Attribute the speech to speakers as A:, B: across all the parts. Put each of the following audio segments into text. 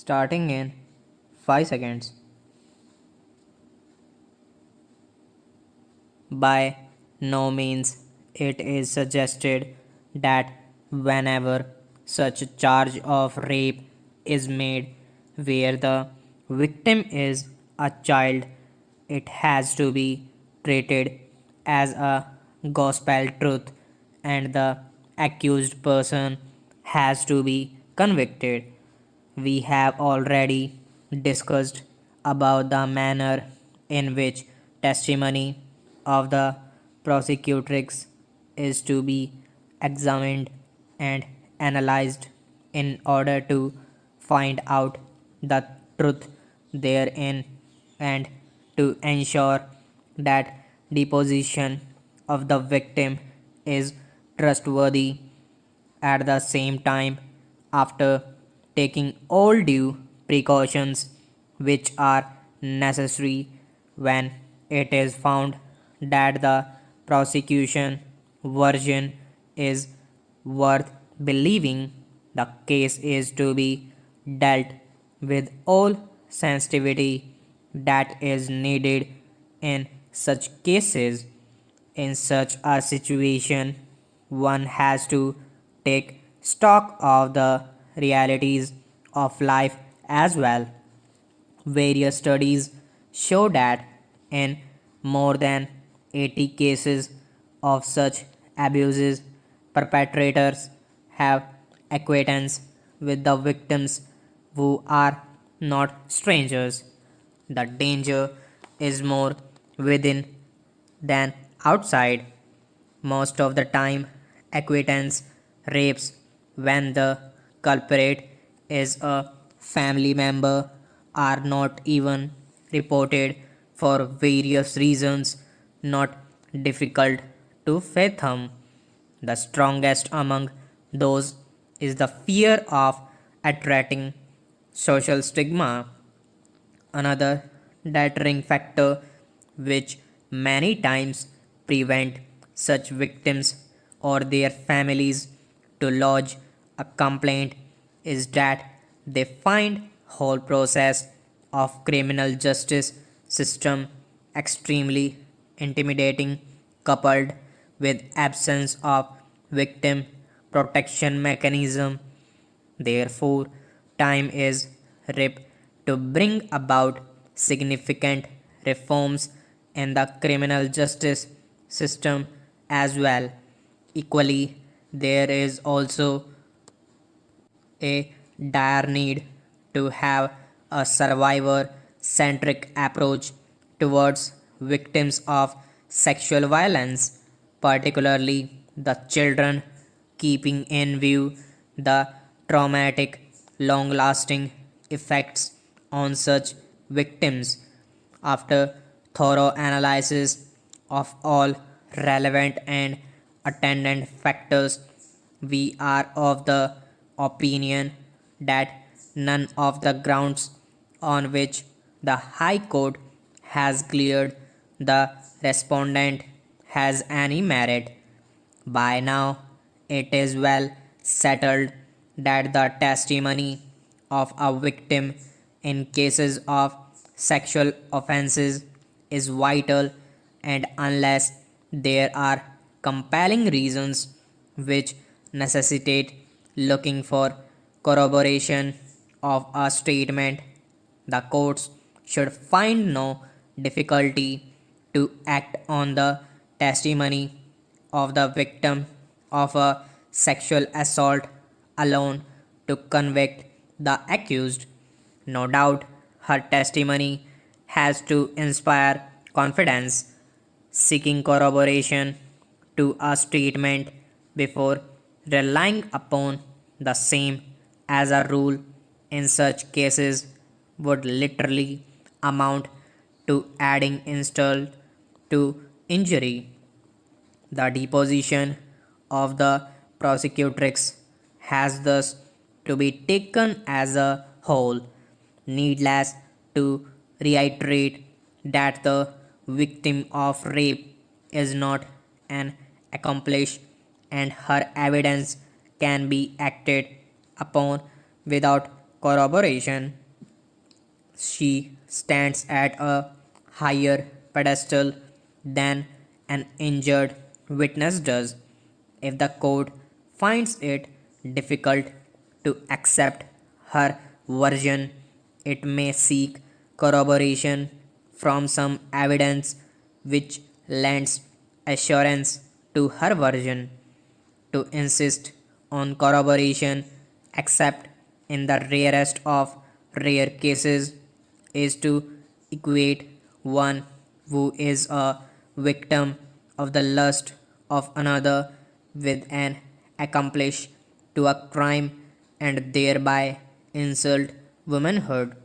A: starting in 5 seconds. By no means it is suggested that whenever such a charge of rape is made where the victim is a child, it has to be treated as a gospel truth and the accused person has to be convicted. We have already discussed about the manner in which testimony of the prosecutrix is to be examined and analyzed in order to find out the truth therein and to ensure that deposition of the victim is trustworthy. At the same time, after taking all due precautions which are necessary when it is found that the prosecution version is worth believing, the case is to be dealt with all sensitivity that is needed in such cases. In such a situation, one has to take stock of the realities of life as well. Various studies show that in more than 80 cases of such abuses, perpetrators have acquaintance with the victims who are not strangers. The danger is more within than outside. Most of the time, acquaintance rapes when the culprit is a family member are not even reported for various reasons not difficult to fathom. The strongest among those is the fear of attracting social stigma. Another deterring factor which many times prevent such victims or their families to lodge a complaint is that they find whole process of criminal justice system extremely intimidating, coupled with absence of victim protection mechanism. Therefore, time is ripe to bring about significant reforms in the criminal justice system as well. Equally, there is also a dire need to have a survivor centric approach towards victims of sexual violence, particularly the children, keeping in view the traumatic, long lasting effects on such victims. After thorough analysis of all relevant and attendant factors, we are of the opinion that none of the grounds on which the High Court has cleared the respondent has any merit. By now, it is well settled that the testimony of a victim in cases of sexual offenses is vital, and unless there are compelling reasons which necessitate looking for corroboration of a statement, the courts should find no difficulty to act on the testimony of the victim of a sexual assault alone to convict the accused. No doubt her testimony has to inspire confidence. Seeking corroboration to a statement before relying upon the same as a rule in such cases would literally amount to adding insult to injury. The deposition of the prosecutrix has thus to be taken as a whole. Needless to reiterate that the victim of rape is not an accomplice and her evidence can be acted upon without corroboration, she stands at a higher pedestal than an injured witness does. If the court finds it difficult to accept her version, it may seek corroboration from some evidence which lends assurance to her version. To insist on corroboration, except in the rarest of rare cases, is to equate one who is a victim of the lust of another with an accomplice to a crime and thereby insult womanhood.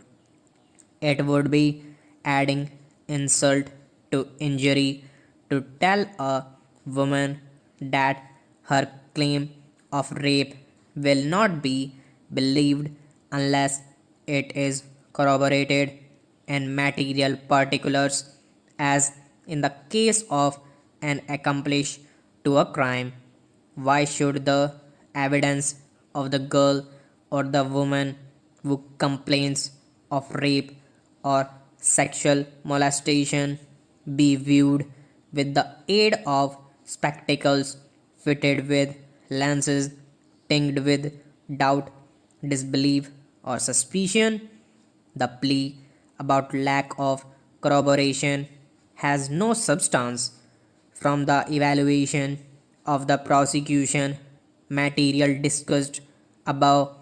A: It would be adding insult to injury to tell a woman that her claim of rape will not be believed unless it is corroborated in material particulars, as in the case of an accomplice to a crime. Why should the evidence of the girl or the woman who complains of rape or sexual molestation be viewed with the aid of spectacles fitted with lenses tinged with doubt, disbelief, or suspicion? The plea about lack of corroboration has no substance. From the evaluation of the prosecution material discussed above,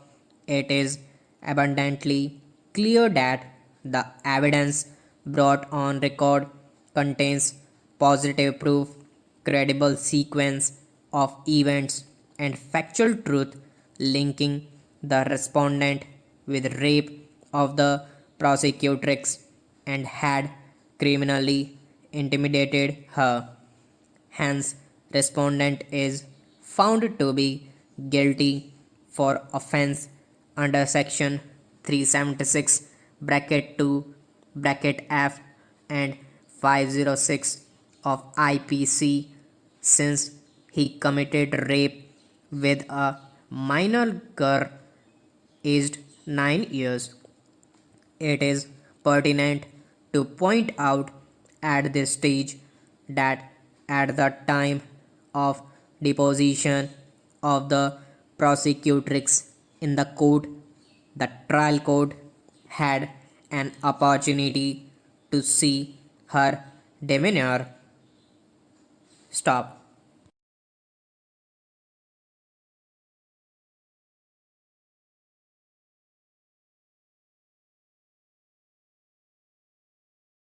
A: it is abundantly clear that the evidence brought on record contains positive proof, credible sequence of events, and factual truth linking the respondent with rape of the prosecutrix and had criminally intimidated her. Hence, respondent is found to be guilty for offense under section 376 bracket 2 bracket F and 506 of IPC, since he committed rape with a minor girl aged 9 years. It is pertinent to point out at this stage that at the time of deposition of the prosecutrix in the court, the trial court had an opportunity to see her demeanor. Stop.